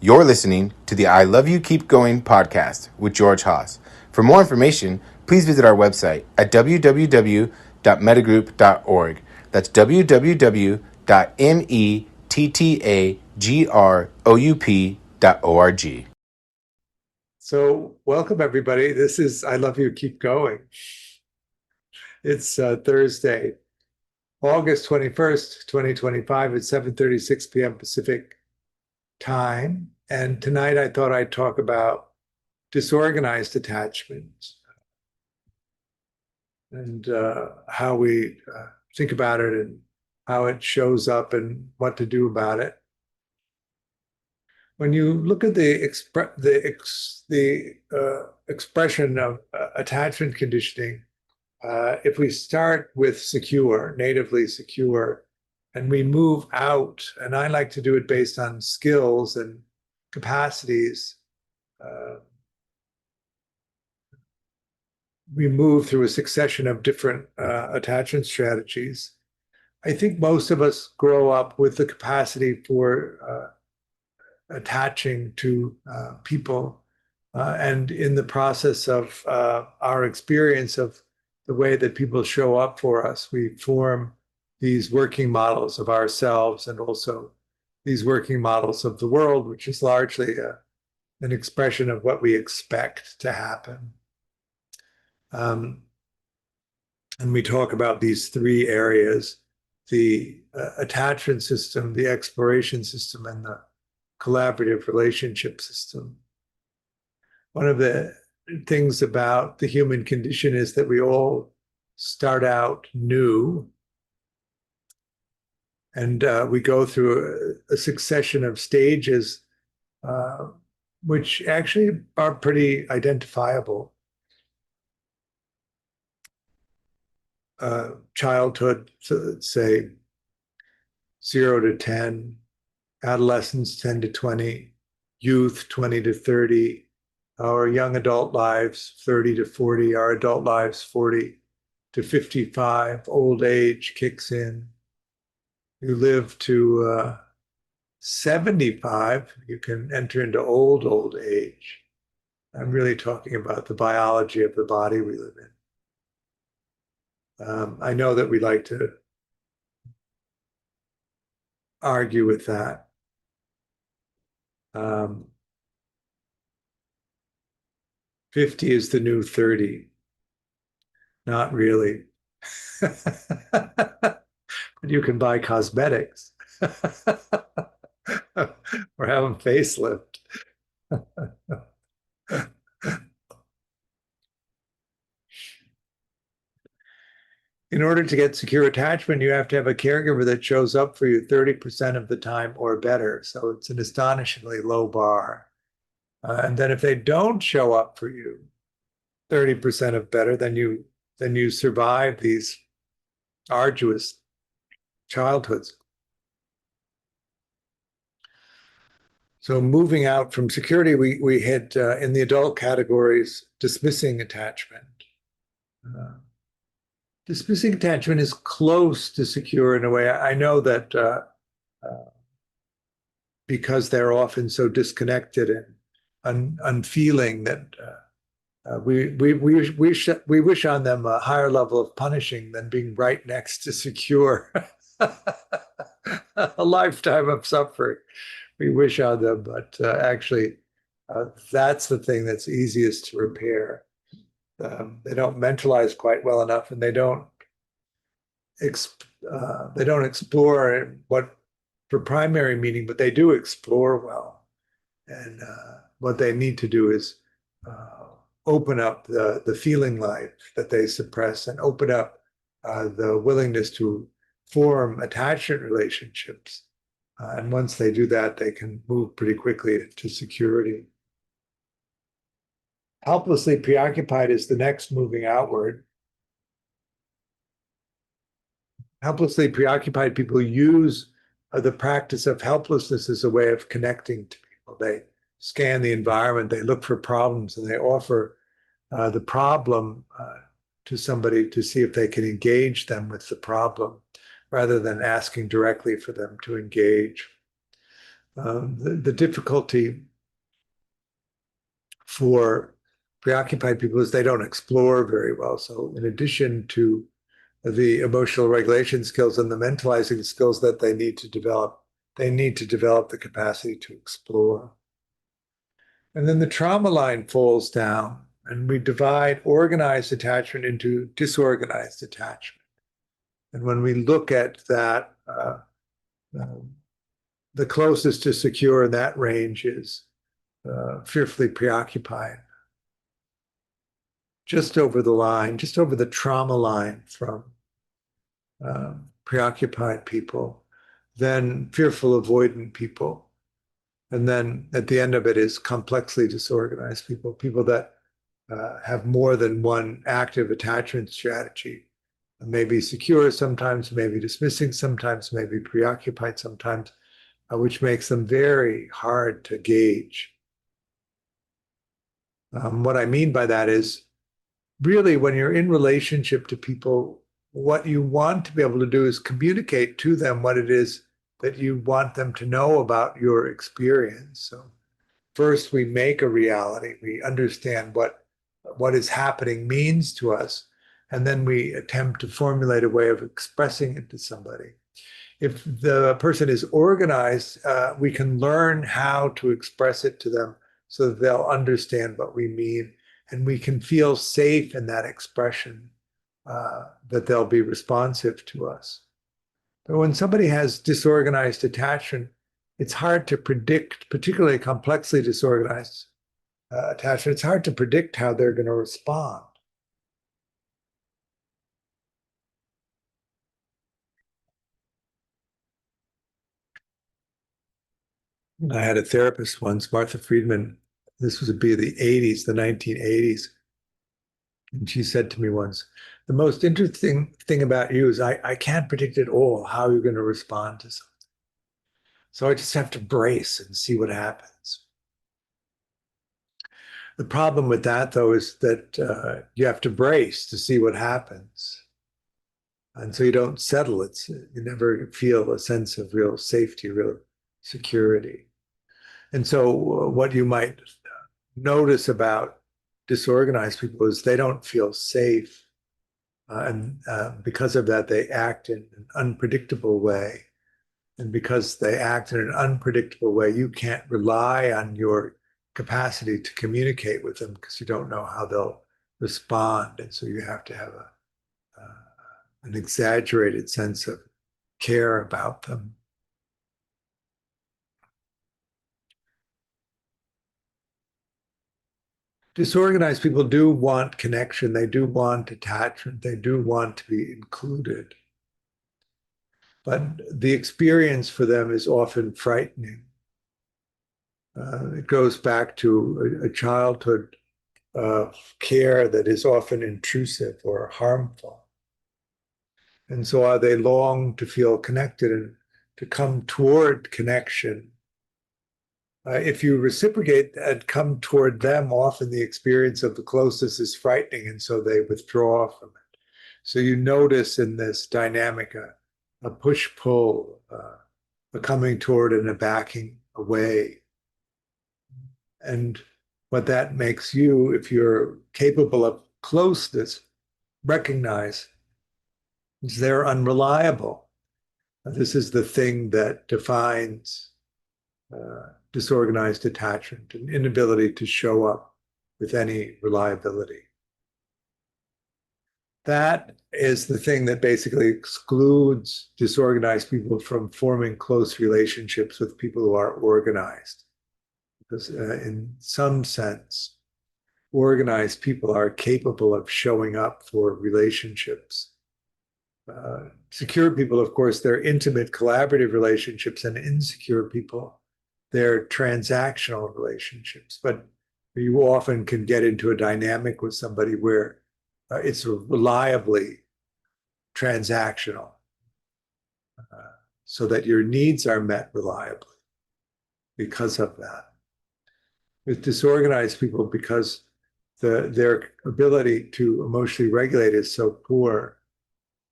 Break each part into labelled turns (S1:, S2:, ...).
S1: You're listening to the I Love You Keep Going podcast with George Haas. For more information, please visit our website at www.mettagroup.org. That's www.mettagroup.org.
S2: So, welcome everybody. This is I Love You Keep Going. It's Thursday, August 21st, 2025 at 7:36 p.m. Pacific time. And tonight I thought I'd talk about disorganized attachment and how we think about it and how it shows up and what to do about it. When you look at the expression of attachment conditioning, if we start with secure, natively secure, and we move out, and I like to do it based on skills and capacities, we move through a succession of different attachment strategies. I think most of us grow up with the capacity for attaching to people. And in the process of our experience of the way that people show up for us, we form these working models of ourselves and also these working models of the world, which is largely an expression of what we expect to happen. And we talk about these three areas: the attachment system, the exploration system, and the collaborative relationship system. One of the things about the human condition is that we all start out new, and we go through a succession of stages which actually are pretty identifiable. Childhood, so let's say 0 to 10, adolescence 10 to 20, youth 20 to 30, our young adult lives 30 to 40, our adult lives 40 to 55, old age kicks in. You live to 75, you can enter into old age. I'm really talking about the biology of the body we live in. I know that we like to argue with that. 50 is the new 30. Not really. But you can buy cosmetics or have them facelift. In order to get secure attachment, you have to have a caregiver that shows up for you 30% of the time or better. So it's an astonishingly low bar. And then if they don't show up for you 30% of better, then you survive these arduous childhoods. So moving out from security, we hit in the adult categories dismissing attachment. Dismissing attachment is close to secure in a way. I know that because they're often so disconnected and unfeeling that we wish on them a higher level of punishing than being right next to secure. A lifetime of suffering we wish on them, but actually that's the thing that's easiest to repair. They don't mentalize quite well enough, and they don't explore what for primary meaning, but they do explore well. And what they need to do is open up the feeling life that they suppress and open up the willingness to form attachment relationships. And once they do that, they can move pretty quickly to security. Helplessly preoccupied is the next moving outward. Helplessly preoccupied people use the practice of helplessness as a way of connecting to people. They scan the environment, they look for problems, and they offer the problem to somebody to see if they can engage them with the problem rather than asking directly for them to engage. The difficulty for preoccupied people is they don't explore very well. So in addition to the emotional regulation skills and the mentalizing skills that they need to develop the capacity to explore. And then the trauma line falls down, and we divide organized attachment into disorganized attachment. And when we look at that, the closest to secure in that range is fearfully preoccupied. Just over the line, just over the trauma line from preoccupied people, then fearful avoidant people. And then at the end of it is complexly disorganized people, people that have more than one active attachment strategy. Maybe secure sometimes, maybe dismissing sometimes, maybe preoccupied sometimes, which makes them very hard to gauge. What I mean by that is really when you're in relationship to people, what you want to be able to do is communicate to them what it is that you want them to know about your experience. So first we make a reality, we understand what is happening means to us, and then we attempt to formulate a way of expressing it to somebody. If the person is organized, we can learn how to express it to them so that they'll understand what we mean, and we can feel safe in that expression, that they'll be responsive to us. But when somebody has disorganized attachment, it's hard to predict, particularly complexly disorganized attachment, it's hard to predict how they're going to respond. I had a therapist once, Martha Friedman. This was be the 80s, the 1980s. And she said to me once, the most interesting thing about you is I can't predict at all how you're going to respond to something. So I just have to brace and see what happens. The problem with that, though, is that you have to brace to see what happens. And so you don't settle. You never feel a sense of real safety, real security. And so what you might notice about disorganized people is they don't feel safe. And because of that, they act in an unpredictable way. And because they act in an unpredictable way, you can't rely on your capacity to communicate with them because you don't know how they'll respond. And so you have to have an exaggerated sense of care about them. Disorganized people do want connection. They do want attachment. They do want to be included. But the experience for them is often frightening. It goes back to a childhood care that is often intrusive or harmful. And so they long to feel connected and to come toward connection. If you reciprocate and come toward them, often the experience of the closeness is frightening, and so they withdraw from it. So you notice in this dynamic a push-pull, a coming toward and a backing away. And what that makes you, if you're capable of closeness, recognize is they're unreliable. This is the thing that defines disorganized attachment, an inability to show up with any reliability. That is the thing that basically excludes disorganized people from forming close relationships with people who are organized. Because in some sense, organized people are capable of showing up for relationships. Secure people, of course, they're intimate, collaborative relationships, and insecure people, they're transactional relationships. But you often can get into a dynamic with somebody where it's reliably transactional, so that your needs are met reliably because of that. With disorganized people, because their ability to emotionally regulate is so poor,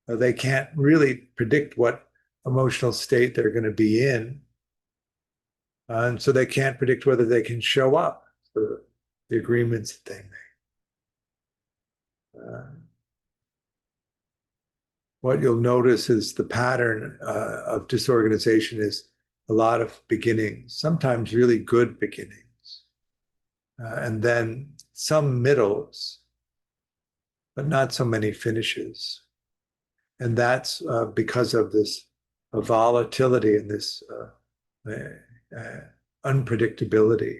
S2: they can't really predict what emotional state they're going to be in. And so they can't predict whether they can show up for the agreements that they make. What you'll notice is the pattern of disorganization is a lot of beginnings, sometimes really good beginnings, and then some middles, but not so many finishes. And that's because of this volatility and this unpredictability.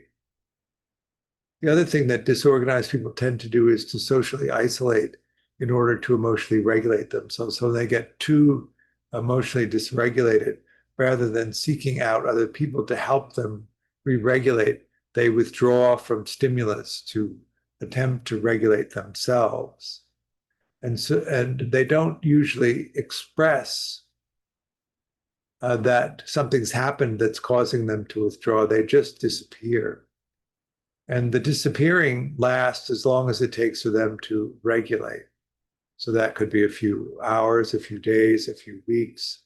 S2: The other thing that disorganized people tend to do is to socially isolate in order to emotionally regulate themselves. So they get too emotionally dysregulated rather than seeking out other people to help them re-regulate. They withdraw from stimulus to attempt to regulate themselves. And they don't usually express that something's happened that's causing them to withdraw. They just disappear. And the disappearing lasts as long as it takes for them to regulate. So that could be a few hours, a few days, a few weeks,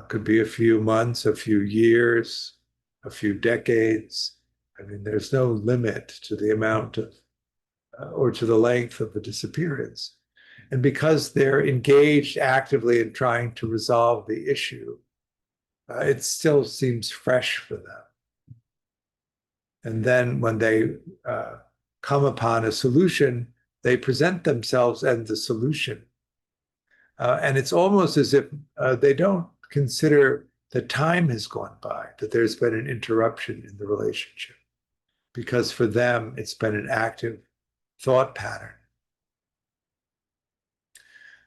S2: could be a few months, a few years, a few decades. I mean, there's no limit to the amount of, or to the length of the disappearance. And because they're engaged actively in trying to resolve the issue, it still seems fresh for them. And then when they come upon a solution, they present themselves as the solution. And it's almost as if they don't consider that time has gone by, that there's been an interruption in the relationship, because for them, it's been an active thought pattern.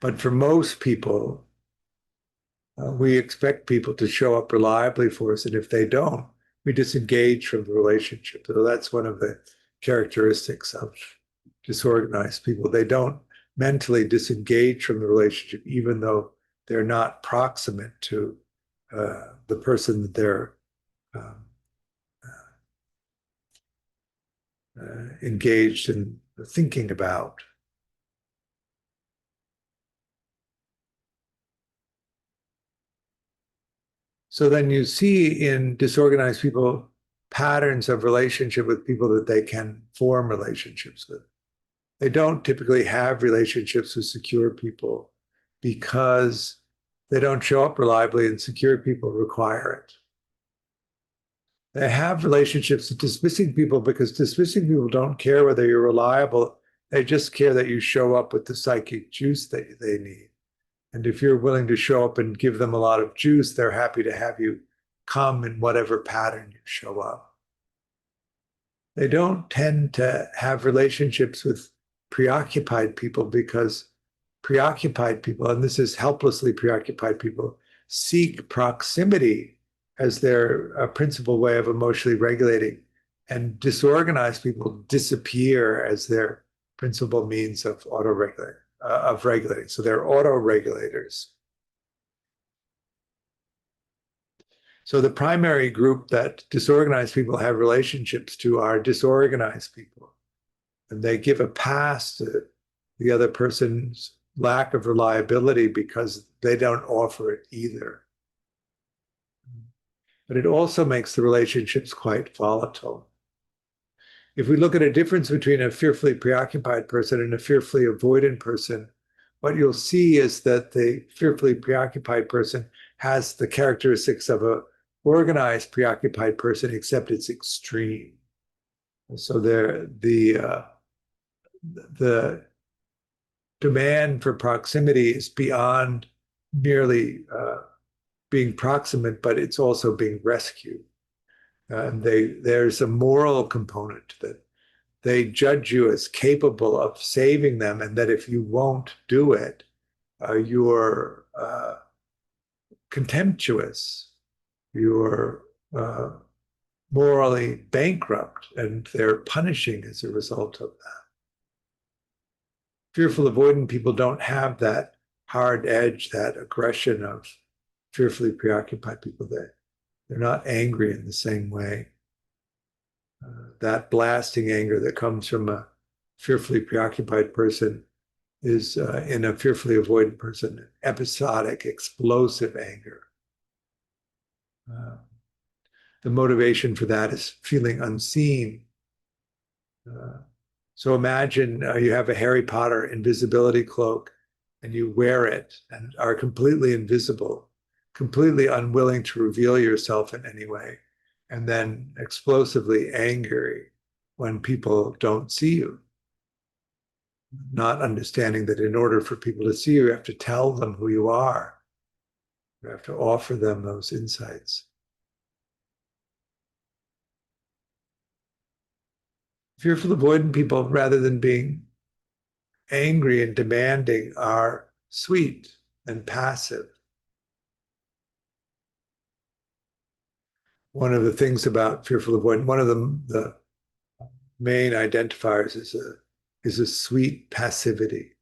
S2: But for most people, we expect people to show up reliably for us. And if they don't, we disengage from the relationship. So that's one of the characteristics of disorganized people. They don't mentally disengage from the relationship, even though they're not proximate to the person that they're engaged in thinking about. So then you see in disorganized people patterns of relationship with people that they can form relationships with. They don't typically have relationships with secure people because they don't show up reliably and secure people require it. They have relationships with dismissing people because dismissing people don't care whether you're reliable. They just care that you show up with the psychic juice that they need. And if you're willing to show up and give them a lot of juice, they're happy to have you come in whatever pattern you show up. They don't tend to have relationships with preoccupied people because preoccupied people, and this is helplessly preoccupied people, seek proximity as their principal way of emotionally regulating. And disorganized people disappear as their principal means of regulating. So they're auto-regulators. So the primary group that disorganized people have relationships to are disorganized people. And they give a pass to the other person's lack of reliability because they don't offer it either. But it also makes the relationships quite volatile. If we look at a difference between a fearfully preoccupied person and a fearfully avoidant person, what you'll see is that the fearfully preoccupied person has the characteristics of an organized preoccupied person, except it's extreme. So the demand for proximity is beyond merely being proximate, but it's also being rescued. And there's a moral component that they judge you as capable of saving them, and that if you won't do it, you're contemptuous, you're morally bankrupt, and they're punishing as a result of that. Fearful avoidant people don't have that hard edge, that aggression of fearfully preoccupied people. They're not angry in the same way. That blasting anger that comes from a fearfully preoccupied person is in a fearfully avoidant person, episodic, explosive anger. the motivation for that is feeling unseen. So imagine you have a Harry Potter invisibility cloak and you wear it and are completely invisible, completely unwilling to reveal yourself in any way, and then explosively angry when people don't see you, not understanding that in order for people to see you, you have to tell them who you are. You have to offer them those insights. Fearful avoidant people, rather than being angry and demanding, are sweet and passive. One of the things about fearful avoidant, one of the main identifiers is a sweet passivity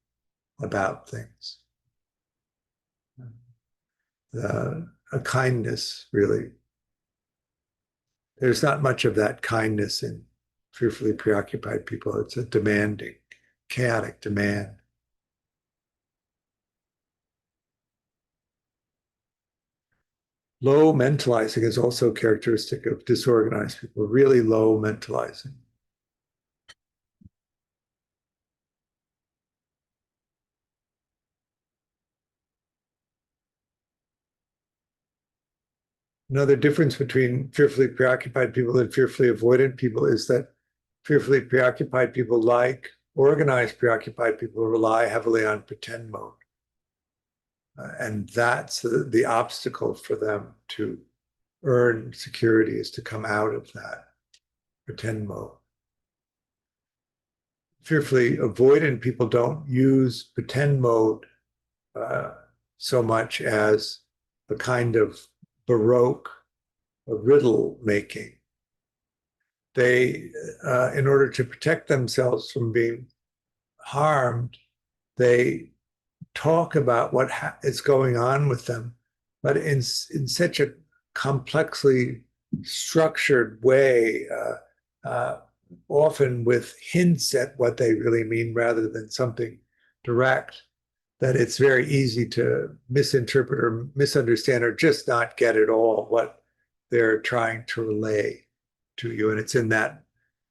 S2: about things. A kindness, really. There's not much of that kindness in fearfully preoccupied people. It's a demanding, chaotic demand. Low mentalizing is also characteristic of disorganized people, really low mentalizing. Another difference between fearfully preoccupied people and fearfully avoidant people is that fearfully preoccupied people, like organized preoccupied people, rely heavily on pretend mode. And that's the obstacle for them to earn security, is to come out of that pretend mode. Fearfully avoidant people don't use pretend mode so much as a kind of Baroque riddle making. They, in order to protect themselves from being harmed, they talk about what is going on with them, but in such a complexly structured way, often with hints at what they really mean rather than something direct, that it's very easy to misinterpret or misunderstand or just not get at all what they're trying to relay to you. And it's in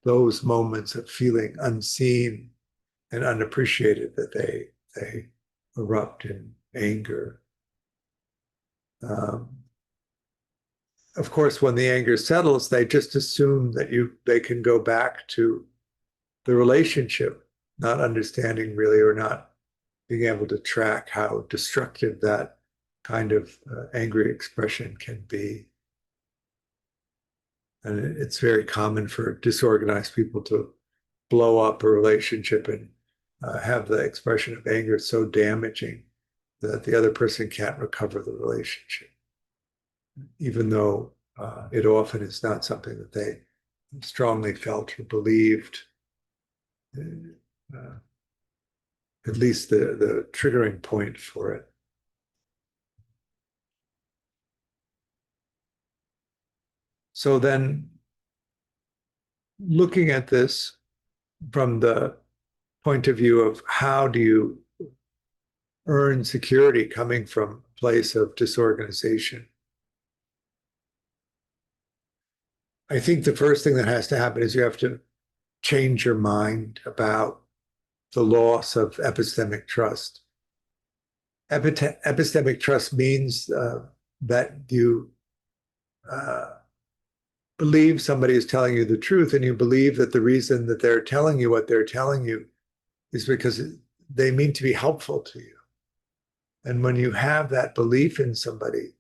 S2: those moments of feeling unseen and unappreciated that they erupt in anger. Of course, when the anger settles, they just assume that they can go back to the relationship, not understanding really, or not being able to track how destructive that kind of angry expression can be. And it's very common for disorganized people to blow up a relationship and have the expression of anger so damaging that the other person can't recover the relationship, even though it often is not something that they strongly felt or believed. At least the triggering point for it. So then, looking at this from the point of view of how do you earn security coming from a place of disorganization, I think the first thing that has to happen is you have to change your mind about the loss of epistemic trust. Epistemic trust means that you believe somebody is telling you the truth, and you believe that the reason that they're telling you what they're telling you is because they mean to be helpful to you. And when you have that belief in somebody,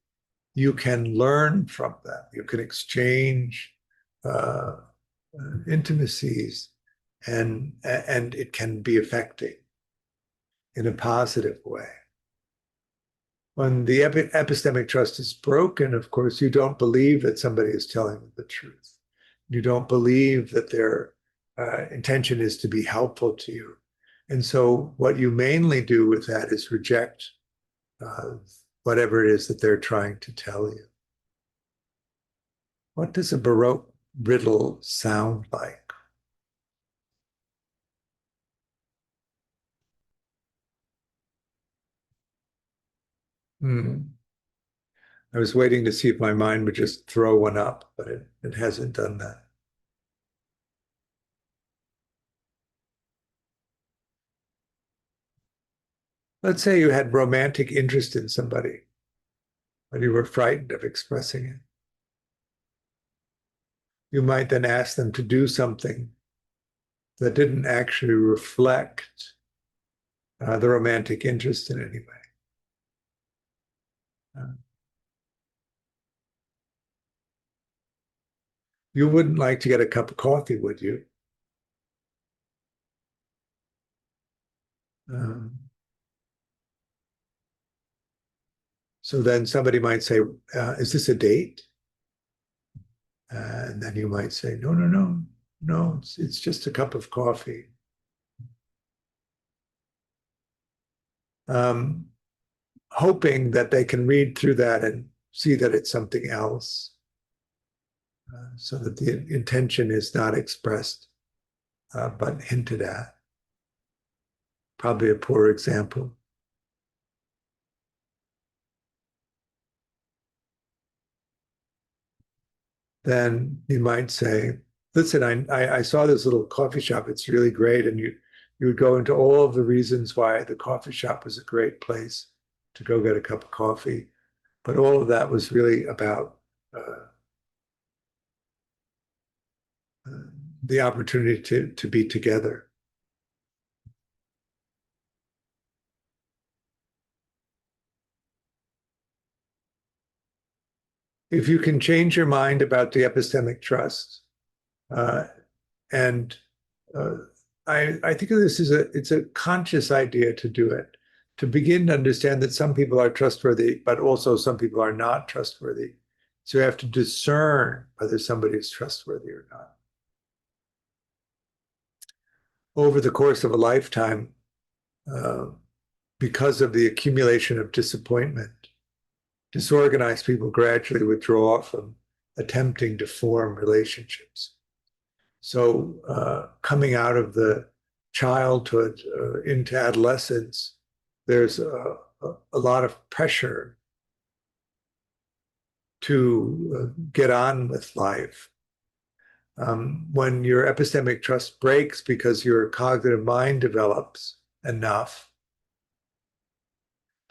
S2: you can learn from them. You can exchange intimacies, and it can be affecting in a positive way. When the epistemic trust is broken, of course, you don't believe that somebody is telling you the truth. You don't believe that their intention is to be helpful to you. And so what you mainly do with that is reject whatever it is that they're trying to tell you. What does a Baroque riddle sound like? Hmm. I was waiting to see if my mind would just throw one up, but it hasn't done that. Let's say you had romantic interest in somebody, but you were frightened of expressing it. You might then ask them to do something that didn't actually reflect the romantic interest in any way. You wouldn't like to get a cup of coffee, would you? Um, so then somebody might say, is this a date? And then you might say, no, no, no, no, it's just a cup of coffee. Hoping that they can read through that and see that it's something else, so that the intention is not expressed, but hinted at. Probably a poor example. Then you might say, listen, I saw this little coffee shop. It's really great. And you would go into all of the reasons why the coffee shop was a great place to go get a cup of coffee. But all of that was really about the opportunity to be together. If you can change your mind about the epistemic trust, and I think this is it's a conscious idea to do it, to begin to understand that some people are trustworthy, but also some people are not trustworthy. So you have to discern whether somebody is trustworthy or not. Over the course of a lifetime, because of the accumulation of disappointment, disorganized people gradually withdraw from attempting to form relationships. So coming out of the childhood into adolescence, there's a lot of pressure to get on with life. When your epistemic trust breaks because your cognitive mind develops enough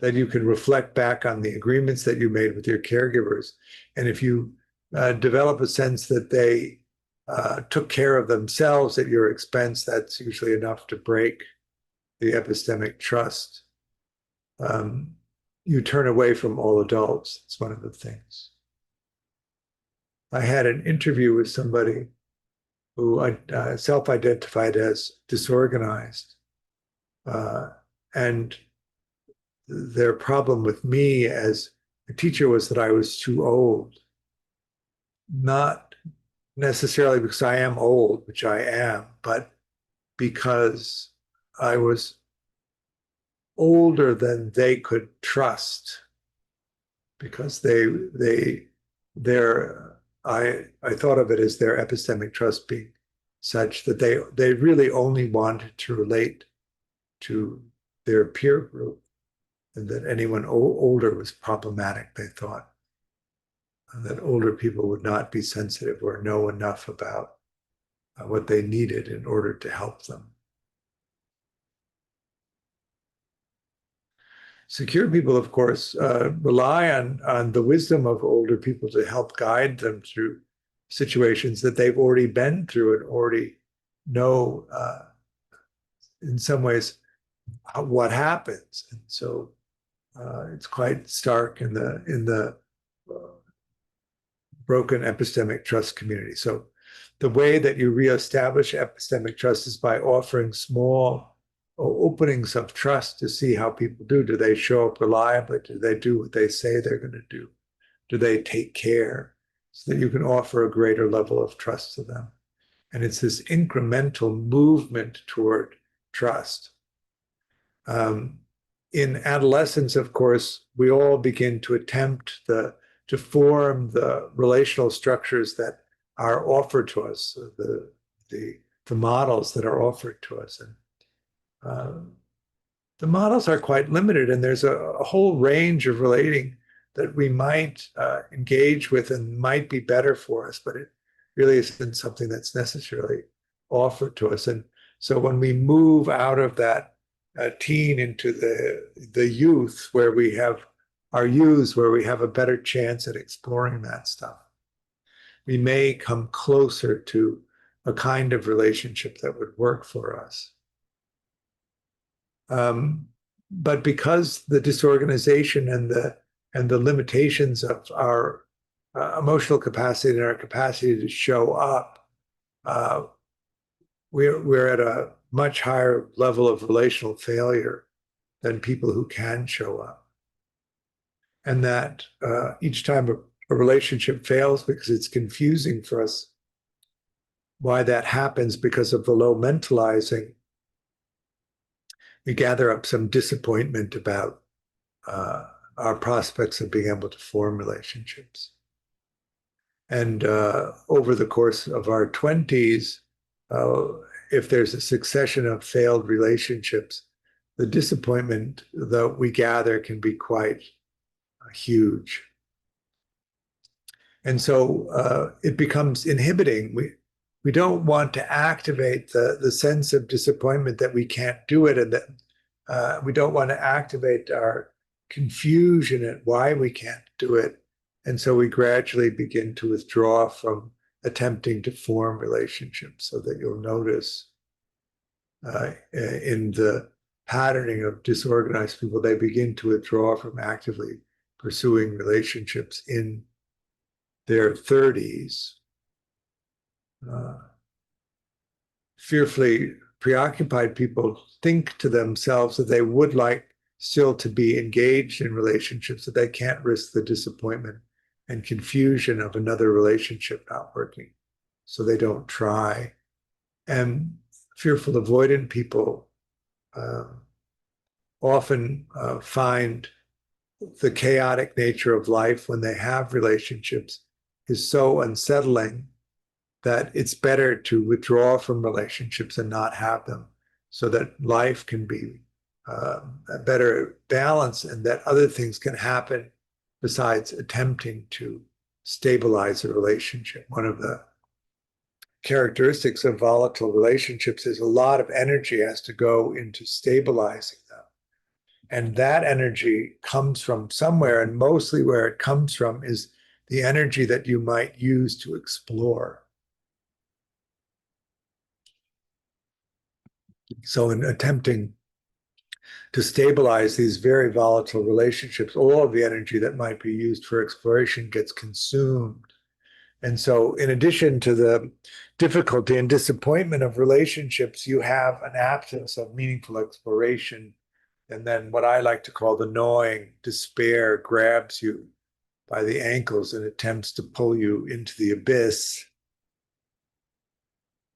S2: that you can reflect back on the agreements that you made with your caregivers. And if you develop a sense that they took care of themselves at your expense, that's usually enough to break the epistemic trust. You turn away from all adults. It's one of the things. I had an interview with somebody who self-identified as disorganized. And their problem with me as a teacher was that I was too old. Not necessarily because I am old, which I am, but because I was older than they could trust. Because I thought of it as their epistemic trust being such that they really only wanted to relate to their peer group, and that anyone older was problematic, they thought. And that older people would not be sensitive or know enough about what they needed in order to help them. Secure people, of course, rely on the wisdom of older people to help guide them through situations that they've already been through and already know, in some ways, what happens. And so it's quite stark in the broken epistemic trust community. So the way that you reestablish epistemic trust is by offering small openings of trust to see how people do. Do they show up reliably? Do they do what they say they're going to do? Do they take care? So that you can offer a greater level of trust to them. And it's this incremental movement toward trust. In adolescence, of course, we all begin to attempt to form the relational structures that are offered to us, the models that are offered to us. And the models are quite limited, and there's a whole range of relating that we might engage with and might be better for us, but it really isn't something that's necessarily offered to us. And so when we move out of that teen into the youth, where we have our youth, where we have a better chance at exploring that stuff, we may come closer to a kind of relationship that would work for us. But because the disorganization and the limitations of our emotional capacity and our capacity to show up, we're at a much higher level of relational failure than people who can show up. And that each time a relationship fails, because it's confusing for us why that happens because of the low mentalizing, we gather up some disappointment about our prospects of being able to form relationships. And over the course of our 20s, if there's a succession of failed relationships, the disappointment that we gather can be quite huge. And so it becomes inhibiting. We don't want to activate the sense of disappointment that we can't do it, and that we don't want to activate our confusion at why we can't do it. And so we gradually begin to withdraw from attempting to form relationships, so that you'll notice in the patterning of disorganized people, they begin to withdraw from actively pursuing relationships in their 30s. Fearfully preoccupied people think to themselves that they would like still to be engaged in relationships, that they can't risk the disappointment and confusion of another relationship not working, so they don't try. And fearful avoidant people often find the chaotic nature of life when they have relationships is so unsettling that it's better to withdraw from relationships and not have them, so that life can be a better balance, and that other things can happen besides attempting to stabilize a relationship. One of the characteristics of volatile relationships is a lot of energy has to go into stabilizing them. And that energy comes from somewhere, and mostly where it comes from is the energy that you might use to explore. So in attempting to stabilize these very volatile relationships, all of the energy that might be used for exploration gets consumed. And so in addition to the difficulty and disappointment of relationships, you have an absence of meaningful exploration. And then what I like to call the gnawing despair grabs you by the ankles and attempts to pull you into the abyss.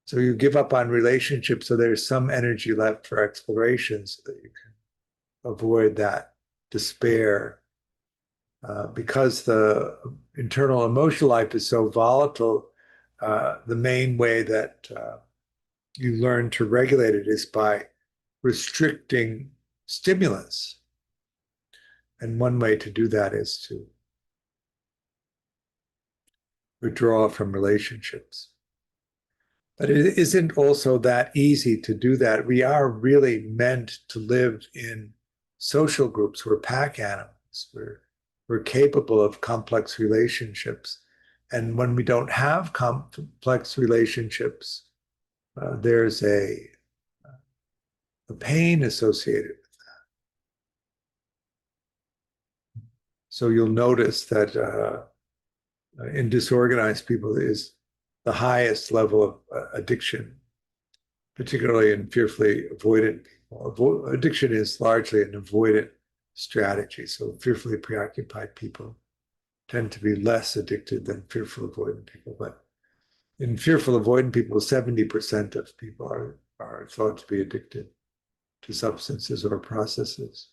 S2: So you give up on relationships, so there's some energy left for exploration, so that you can avoid that despair. Because the internal emotional life is so volatile, the main way that you learn to regulate it is by restricting stimulus. And one way to do that is to withdraw from relationships. But it isn't also that easy to do that. We are really meant to live in social groups. We're pack animals. We're capable of complex relationships. And when we don't have complex relationships, there's a pain associated with that. So you'll notice that in disorganized people is the highest level of addiction, particularly in fearfully avoidant people. Addiction is largely an avoidant strategy. So fearfully preoccupied people tend to be less addicted than fearful avoidant people. But in fearful avoidant people, 70% of people are thought to be addicted to substances or processes.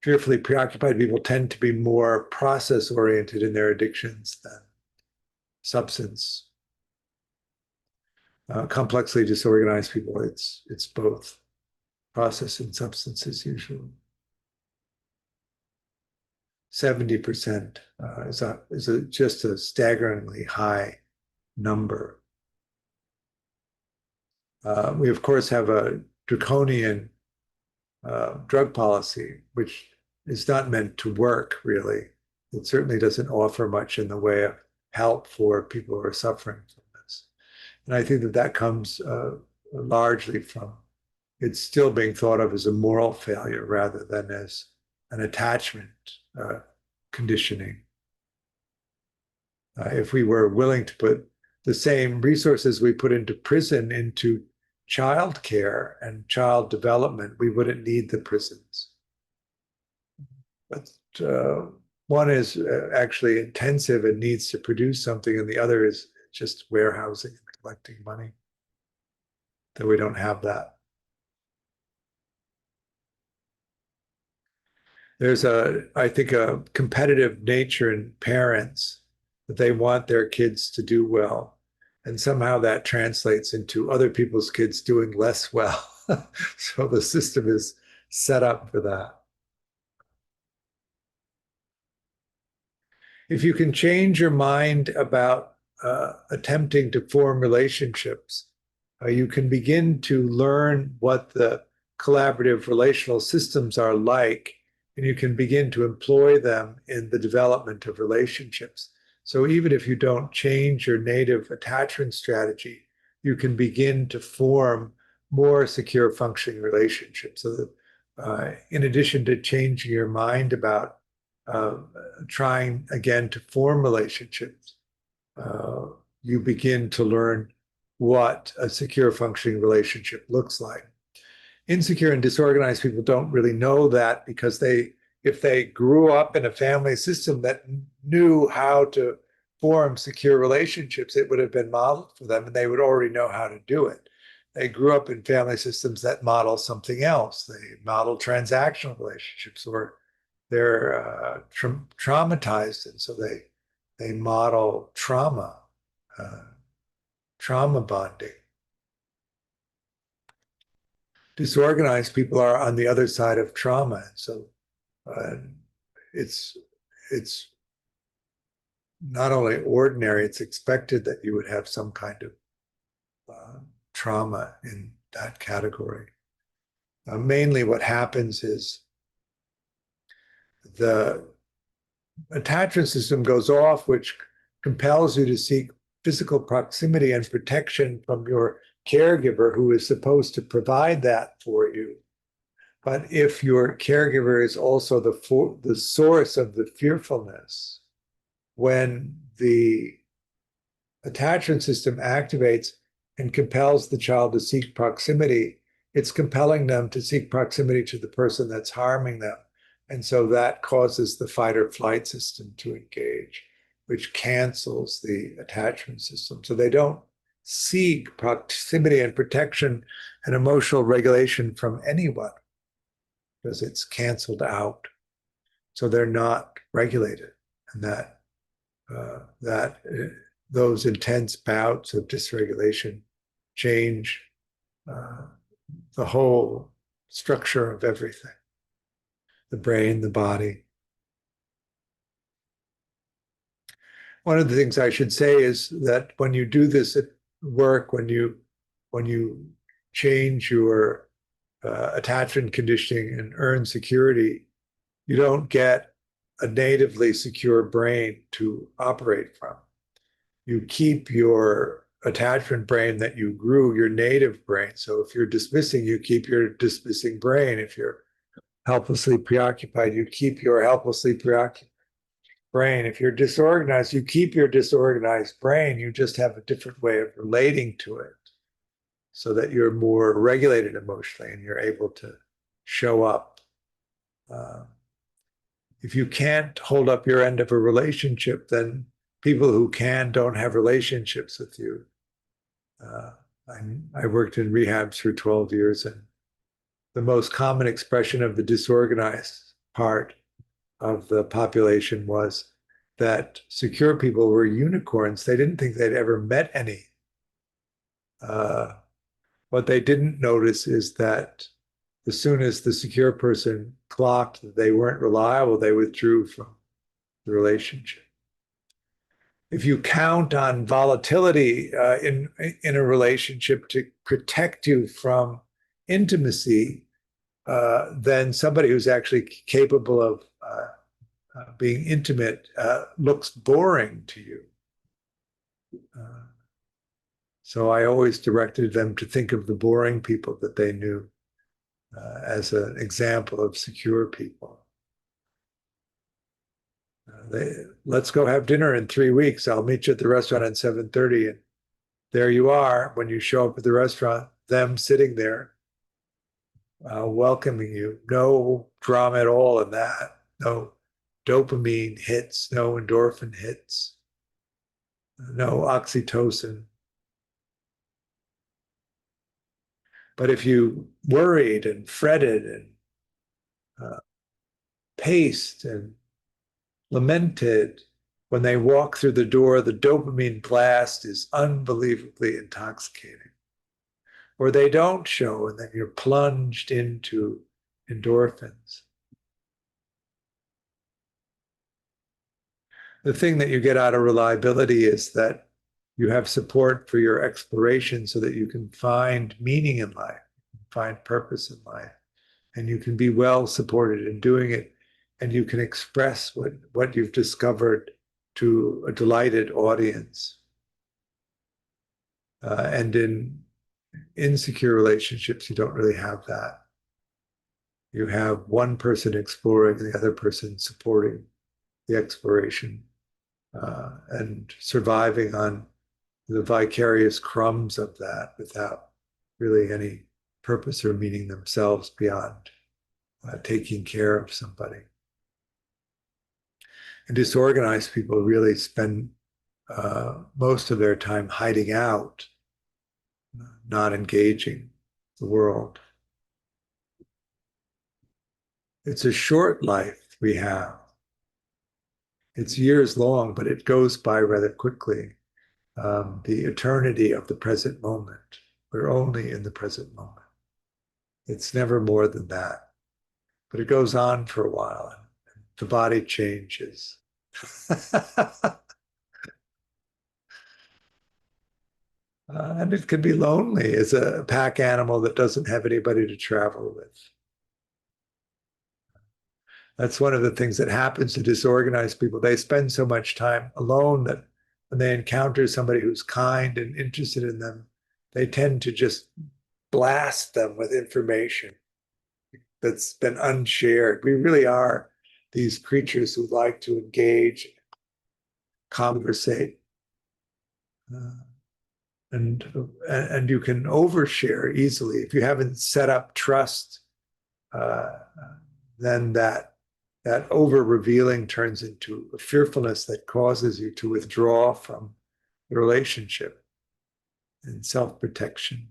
S2: Fearfully preoccupied people tend to be more process-oriented in their addictions than substance. Complexly disorganized people, it's both process and substances usually. 70% is just a staggeringly high number. We, of course, have a draconian drug policy, which is not meant to work, really. It certainly doesn't offer much in the way of help for people who are suffering from this. And I think that that comes largely from it's still being thought of as a moral failure rather than as an attachment conditioning. If we were willing to put the same resources we put into prison into child care and child development, we wouldn't need the prisons. But one is actually intensive and needs to produce something, and the other is just warehousing and collecting money. That we don't have that. There's I think, a competitive nature in parents that they want their kids to do well. And somehow that translates into other people's kids doing less well. So the system is set up for that. If you can change your mind about attempting to form relationships, you can begin to learn what the collaborative relational systems are like, and you can begin to employ them in the development of relationships. So even if you don't change your native attachment strategy, you can begin to form more secure functioning relationships. So that in addition to changing your mind about trying again to form relationships, you begin to learn what a secure functioning relationship looks like. Insecure and disorganized people don't really know that, because if they grew up in a family system that knew how to form secure relationships, it would have been modeled for them and they would already know how to do it. They grew up in family systems that model something else. They model transactional relationships, or they're traumatized, and so they model trauma bonding. Disorganized people are on the other side of trauma, so it's not only ordinary, it's expected that you would have some kind of trauma in that category. Mainly what happens is the attachment system goes off, which compels you to seek physical proximity and protection from your caregiver, who is supposed to provide that for you. But if your caregiver is also the source of the fearfulness, when the attachment system activates and compels the child to seek proximity, it's compelling them to seek proximity to the person that's harming them. And so that causes the fight or flight system to engage, which cancels the attachment system. So they don't seek proximity and protection and emotional regulation from anyone, because it's canceled out. So they're not regulated. And those intense bouts of dysregulation change the whole structure of everything. The brain, the body. One of the things I should say is that when you do this at work, when you change your attachment conditioning and earn security, you don't get a natively secure brain to operate from. You keep your attachment brain that you grew, your native brain. So if you're dismissing, you keep your dismissing brain. If you're helplessly preoccupied, you keep your helplessly preoccupied brain. If you're disorganized, you keep your disorganized brain. You just have a different way of relating to it, so that you're more regulated emotionally and you're able to show up. If you can't hold up your end of a relationship, then people who can don't have relationships with you. I worked in rehabs for 12 years, and the most common expression of the disorganized part of the population was that secure people were unicorns. They didn't think they'd ever met any. What they didn't notice is that as soon as the secure person clocked that they weren't reliable, they withdrew from the relationship. If you count on volatility in a relationship to protect you from intimacy, then somebody who's actually capable of being intimate looks boring to you. So I always directed them to think of the boring people that they knew as an example of secure people. Let's go have dinner in 3 weeks. I'll meet you at the restaurant at 7:30. And there you are, when you show up at the restaurant, them sitting there welcoming you. No drama at all in that. No dopamine hits, no endorphin hits, no oxytocin. But if you worried and fretted and paced and lamented, when they walk through the door, the dopamine blast is unbelievably intoxicating. Or they don't show, and then you're plunged into endorphins. The thing that you get out of reliability is that you have support for your exploration so that you can find meaning in life, find purpose in life, and you can be well supported in doing it, and you can express what you've discovered to a delighted audience. And in insecure relationships, you don't really have that. You have one person exploring, the other person supporting the exploration and surviving on the vicarious crumbs of that without really any purpose or meaning themselves beyond taking care of somebody. And disorganized people really spend most of their time hiding out, not engaging the world. It's a short life we have. It's years long, but it goes by rather quickly. The eternity of the present moment. We're only in the present moment. It's never more than that. But it goes on for a while, and the body changes. And it can be lonely as a pack animal that doesn't have anybody to travel with. That's one of the things that happens to disorganized people. They spend so much time alone that when they encounter somebody who's kind and interested in them, they tend to just blast them with information that's been unshared. We really are these creatures who like to engage, conversate. And you can overshare easily. If you haven't set up trust, then that over-revealing turns into a fearfulness that causes you to withdraw from the relationship and self-protection.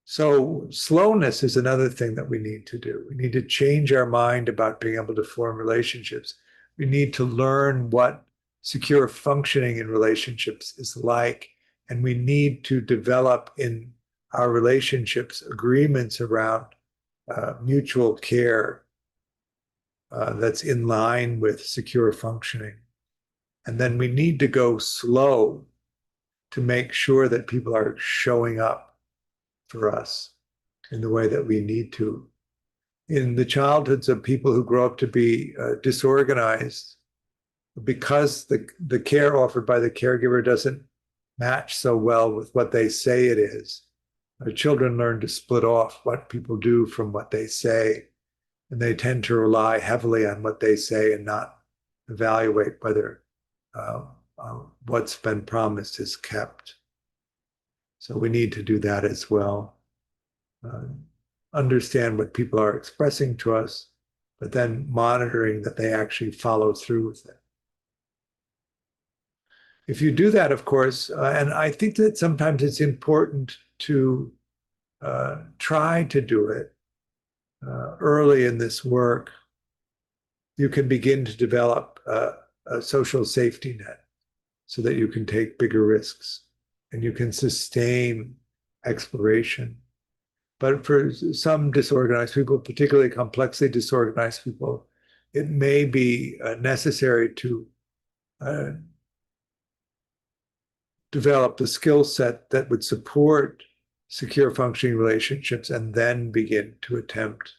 S2: So slowness is another thing that we need to do. We need to change our mind about being able to form relationships. We need to learn what secure functioning in relationships is like, and we need to develop in our relationships agreements around mutual care that's in line with secure functioning. And then we need to go slow to make sure that people are showing up for us in the way that we need to. In the childhoods of people who grow up to be disorganized, because the care offered by the caregiver doesn't match so well with what they say it is, our children learn to split off what people do from what they say, and they tend to rely heavily on what they say and not evaluate whether what's been promised is kept. So we need to do that as well. Understand what people are expressing to us, but then monitoring that they actually follow through with it. If you do that, of course, and I think that sometimes it's important to try to do it early in this work, you can begin to develop a social safety net so that you can take bigger risks and you can sustain exploration. But for some disorganized people, particularly complexly disorganized people, it may be necessary to uh, develop the skill set that would support secure functioning relationships and then begin to attempt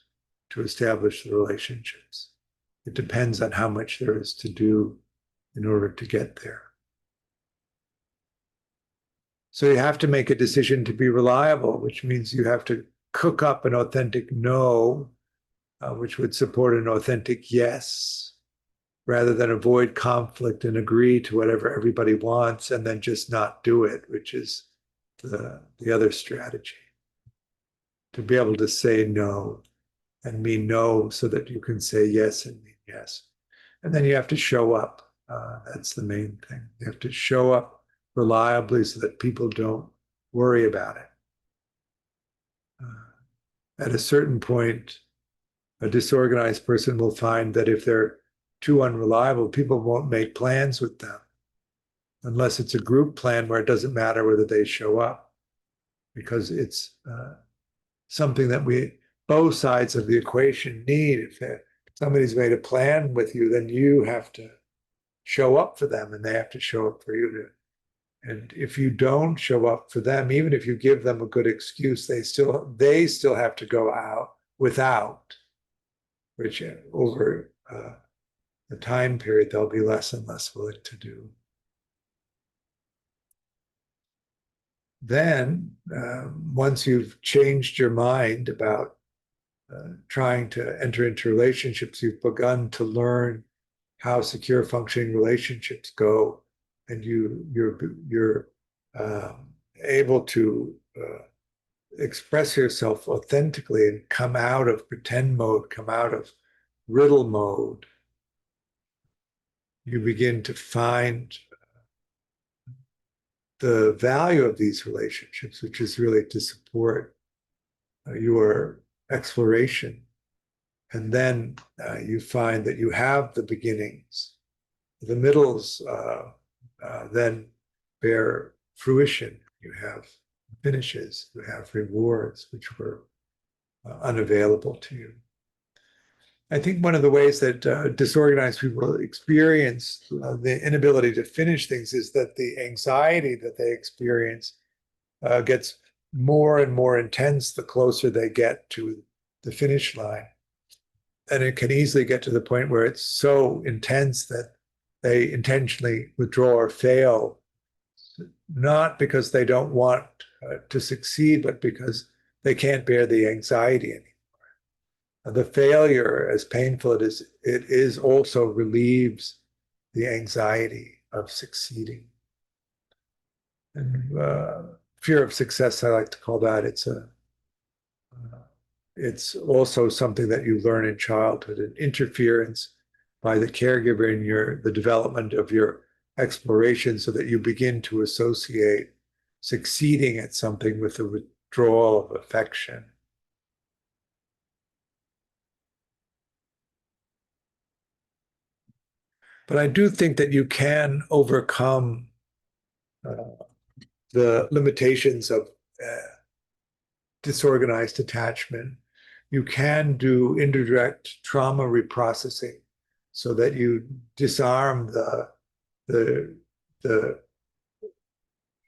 S2: to establish the relationships. It depends on how much there is to do in order to get there. So you have to make a decision to be reliable, which means you have to cook up an authentic no, which would support an authentic yes, rather than avoid conflict and agree to whatever everybody wants and then just not do it, which is the other strategy. To be able to say no and mean no so that you can say yes and mean yes. And then you have to show up. That's the main thing. You have to show up reliably so that people don't worry about it. At a certain point, a disorganized person will find that if they're too unreliable, people won't make plans with them unless it's a group plan where it doesn't matter whether they show up, because it's something that both sides of the equation need. If somebody's made a plan with you, then you have to show up for them and they have to show up for you. And if you don't show up for them, even if you give them a good excuse, they still have to go out without, which over the time period they'll be less and less willing to do. Then, once you've changed your mind about trying to enter into relationships, you've begun to learn how secure functioning relationships go, and you're able to express yourself authentically and come out of pretend mode, come out of riddle mode. You begin to find the value of these relationships, which is really to support your exploration. And then you find that you have the beginnings. The middles then bear fruition. You have finishes, you have rewards, which were unavailable to you. I think one of the ways that disorganized people experience the inability to finish things is that the anxiety that they experience gets more and more intense the closer they get to the finish line. And it can easily get to the point where it's so intense that they intentionally withdraw or fail, not because they don't want to succeed, but because they can't bear the anxiety anymore. The failure, as painful it is also relieves the anxiety of succeeding. And fear of success, I like to call that. It's also something that you learn in childhood, an interference by the caregiver in the development of your exploration, so that you begin to associate succeeding at something with the withdrawal of affection. But I do think that you can overcome the limitations of disorganized attachment. You can do indirect trauma reprocessing so that you disarm the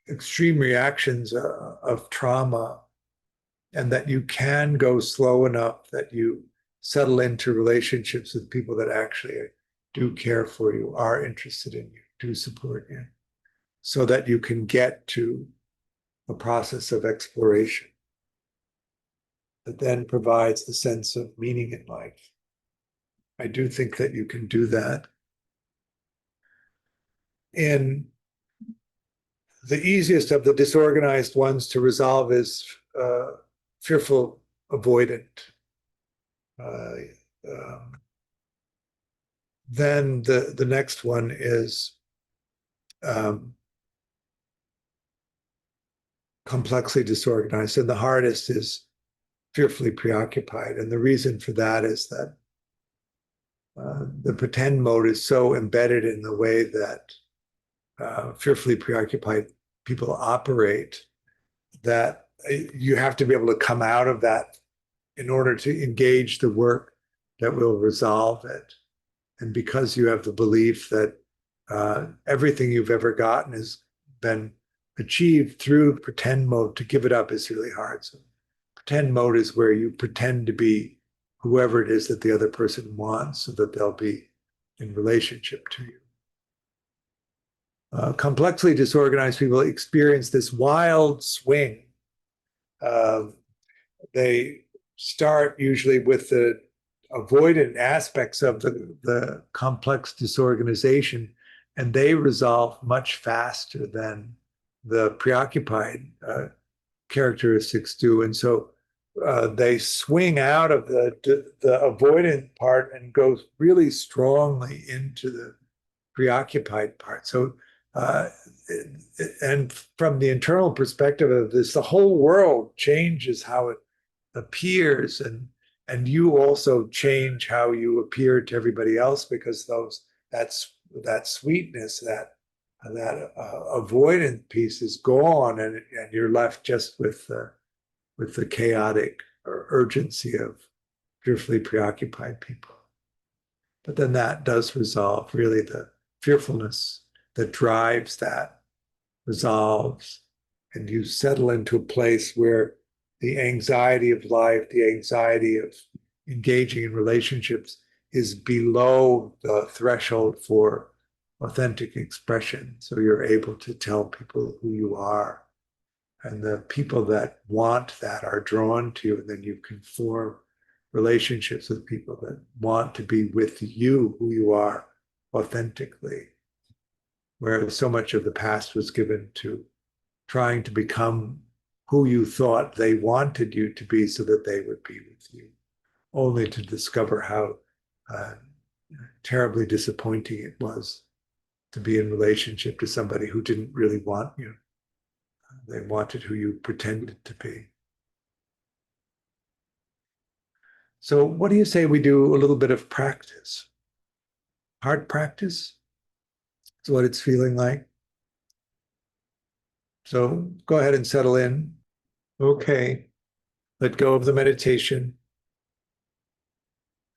S2: extreme reactions of trauma, and that you can go slow enough that you settle into relationships with people that actually do care for you, are interested in you, do support you, so that you can get to a process of exploration that then provides the sense of meaning in life. I do think that you can do that. And the easiest of the disorganized ones to resolve is fearful avoidant. Then the next one is complexly disorganized, and the hardest is fearfully preoccupied. And the reason for that is that the pretend mode is so embedded in the way that fearfully preoccupied people operate that you have to be able to come out of that in order to engage the work that will resolve it. And because you have the belief that everything you've ever gotten has been achieved through pretend mode, to give it up is really hard. So pretend mode is where you pretend to be whoever it is that the other person wants so that they'll be in relationship to you. Complexly disorganized people experience this wild swing. They start usually with the avoidant aspects of the complex disorganization, and they resolve much faster than the preoccupied characteristics do. And so they swing out of the avoidant part and go really strongly into the preoccupied part. So, and from the internal perspective of this, the whole world changes how it appears, and you also change how you appear to everybody else, because that sweetness, that avoidant piece is gone, and you're left just with the chaotic urgency of fearfully preoccupied people. But then that does resolve. Really, the fearfulness that drives that resolves, and you settle into a place where the anxiety of life, the anxiety of engaging in relationships is below the threshold for authentic expression. So you're able to tell people who you are. And the people that want that are drawn to you, and then you can form relationships with people that want to be with you, who you are authentically. Whereas so much of the past was given to trying to become who you thought they wanted you to be so that they would be with you, only to discover how terribly disappointing it was to be in relationship to somebody who didn't really want you. They wanted who you pretended to be. So what do you say we do a little bit of practice? Heart practice is what it's feeling like. So go ahead and settle in. Okay. Let go of the meditation.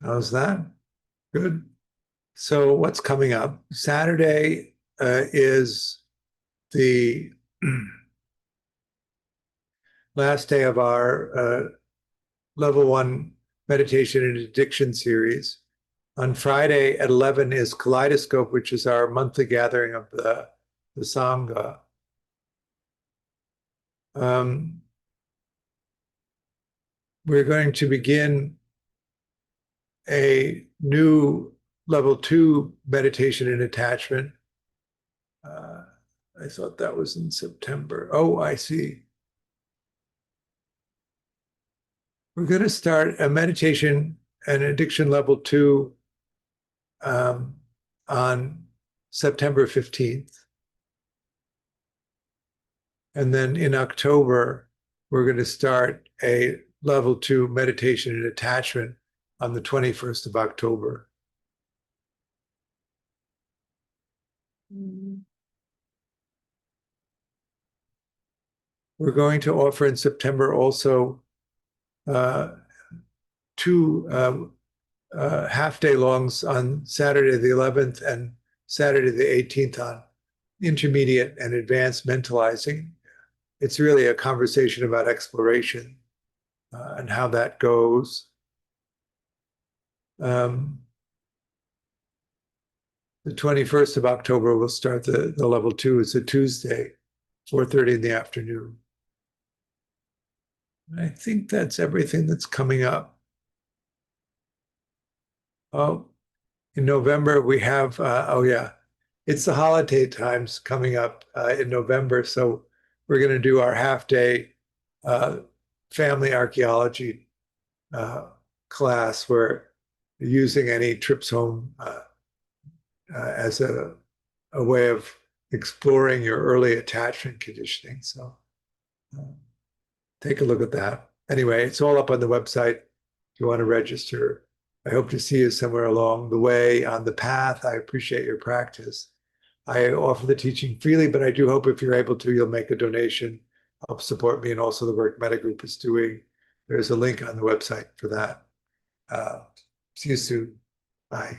S2: How's that? Good. So what's coming up? Saturday is the last day of our level 1 meditation and addiction series. On Friday at 11 is Kaleidoscope, which is our monthly gathering of the Sangha. We're going to begin a new level 2 meditation and attachment. I thought that was in September. Oh, I see. We're going to start a meditation and addiction level 2 on September 15th. And then in October, we're going to start a level 2 meditation and attachment on the 21st of October. We're going to offer in September also 2 half-day longs on Saturday the 11th and Saturday the 18th on intermediate and advanced mentalizing. It's really a conversation about exploration and how that goes. The 21st of October, we'll start the level 2. It's a Tuesday, 4:30 in the afternoon. I think that's everything that's coming up. Oh, in November, we have, it's the holiday times coming up in November. So we're going to do our half-day family archaeology class, where using any trips home as a way of exploring your early attachment conditioning. So take a look at that. Anyway, it's all up on the website if you want to register. I hope to see you somewhere along the way on the path. I appreciate your practice. I offer the teaching freely, but I do hope if you're able to, you'll make a donation, help support me, and also the work Mettagroup is doing. There's a link on the website for that. See you soon. Bye.